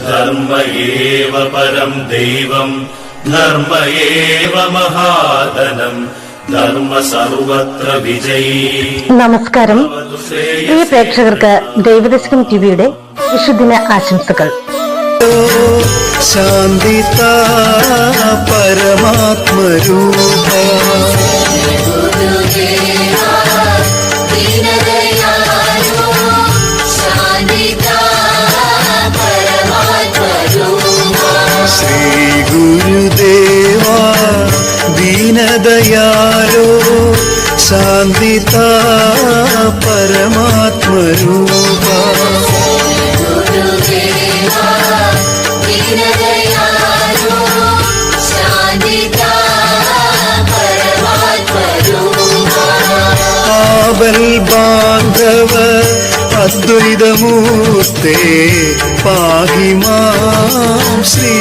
ധർമ്മ ഏവ പരം ദൈവം ധർമ്മ ഏവ മഹാധനം ധർമ്മ സർവത്ര വിജയീ. നമസ്കാരം. ഈ പ്രേക്ഷകർക്ക് ദൈവദശകം ടിവിയുടെ വിശുദ്ധിന ആശംസകൾ. ശാന്തിത പരമാത്മരൂപ ശ്രീ ഗുരുദേവാ ദീനദയാലോ ശാന്തിത പരമാത്മരൂപ ആബൽ ബാന്ധവ അദ്വൈതമൂർത്തേ പാഹി മാം ശ്രീ